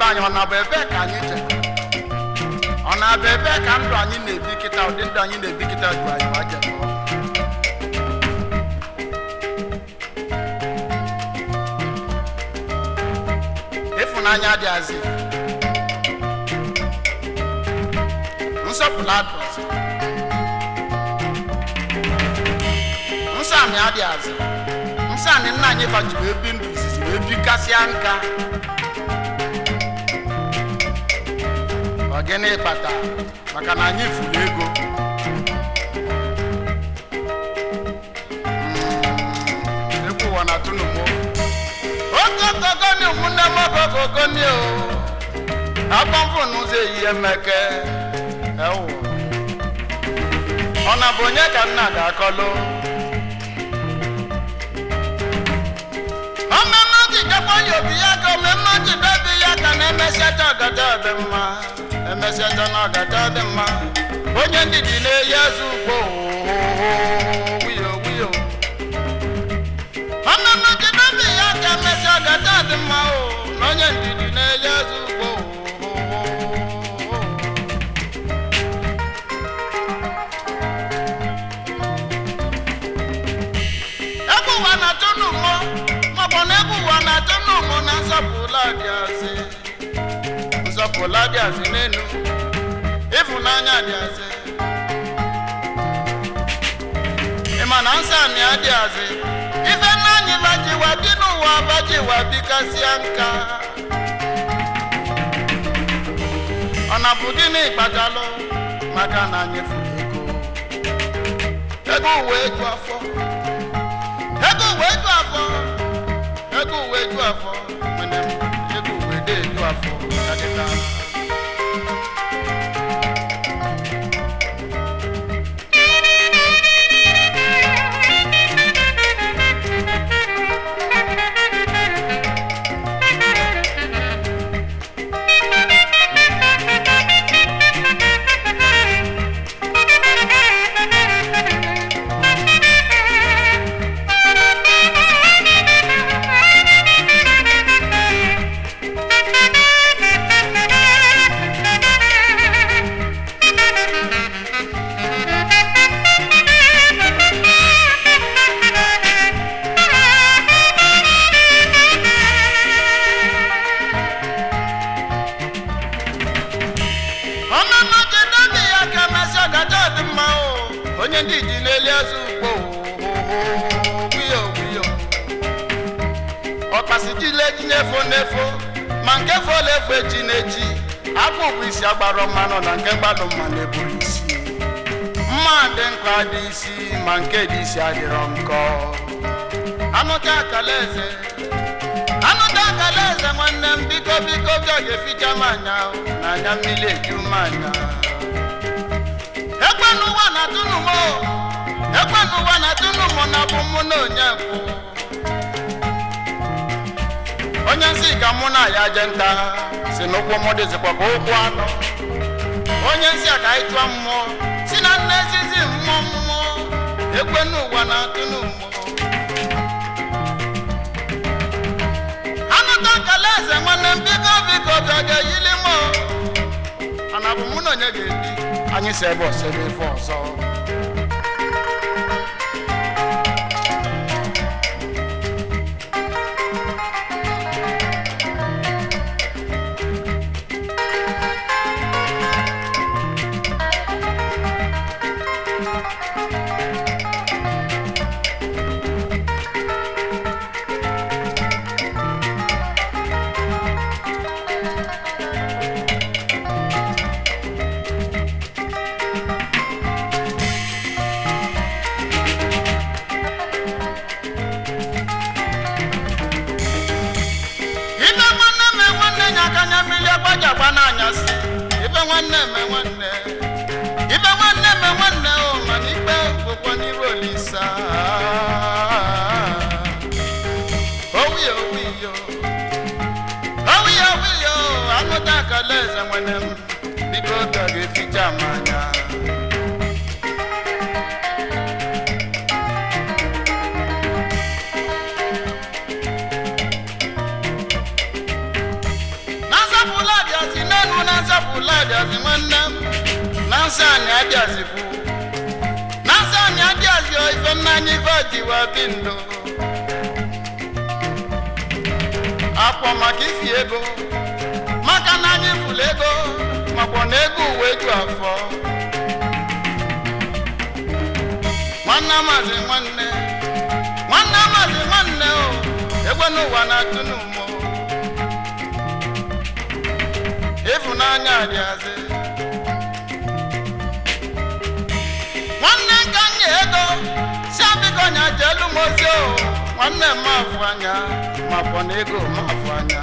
anyị ọ na-abụ ebe ka anyị je ọ na-abụ ebe ka ndụ anyị na-ebi kịta ụdị ndụ anyị na-ebi kịta du anyị ma je ịfụnanya dị azị nsọpụrụ adọzi nsọamị adị azị nsọamị nna anyị fajiri ebi ndụ izizi wee bikasịa nka ọ gịnị kpata maka na anyị furu ego egwu ụwa na tụnụmụ okokogoni ụmụnne m okokogoni o agbamfụ n'ụzọ ehihie mmeke ewu ọ na bụ onye ka nna ga-akọlụ ọmemme jidekwa ya obi ya ka omemme jidebi ya ka na-emesiacha ọgata ọdị mma emesiacha na ọgata ọdị mma onye ndidi na-eyi eze ugbo wiyo wiyo ọmemme jidebi ya ka emesi ọgata ọdị mma na onye ndidi na-eyi eze ugbo egbuwa na tụnụmọ maọbụ na egbuwa na tụnụmọ na nsọpụla dị azị n'elu ịfụnanya dị azị ịma na nsọ anyị adị azị ife nna anyị bajiwa dị n'ụwa bajiwa bikasịa nka ọ na bụ gịnị kpatalụ maka na anyị furu ego uwe eju afọ ego uwe eju afọ ego uwe eju afọ mana ego uwe dị eju afọ adịla onye ndị ji n'elu eze ugbo wiyo wiyo ọkpasi jile eji n'efo n'efo ma nke fola efo echi n'echi akpụ bụ isi agbara mmanụ na nke mgbadụ mma na-eburu isi mma dị nkọ dị isi ma nke dị isi adịrọ nkọ anụta akala eze nwanne m biko bịa ga-eficha m anya na anya mmiri eju m anya ekwenụwa na tụnụmụ na bụ mụ na onye kwụ onye nsị ka mụ na ya je nta si n'ụkwụ mụ dịzikwa ka ụkwụ anọ onye nsị a ka anyị tụọ mmụọ si na nne ezizi mmụọ ekwenụwa na tụnụmụ anụta kala eze nwanne m biko bịa ga-eyili m ana bụ mụ na onye ga-ebi anyị si ebe ọsebe ife ọzọ ibe nwanne me nwanne o mana ikpe bụkwa n'iru Olisa owiyo anụta akala eze nwanne m biko ka ga-eficha m anya na ego na nsapụla adịazị nwanne m na nsọ anyị adịazịkwu na nsọ anyị adịazị ife nna anyị ife jiwa bi ndụ akpọ maka ifi ego maka na anyị fụlụ ego makwa na ego uwe ju afọ nwanne amazi nwanne o egwe n'ụwa na-atụ n'ụmụ ịfụnanya adịazị nwanne nka nye ego si abịgo nya jelu mozi o nwanne m afụ anya makwa na ego m afụ anya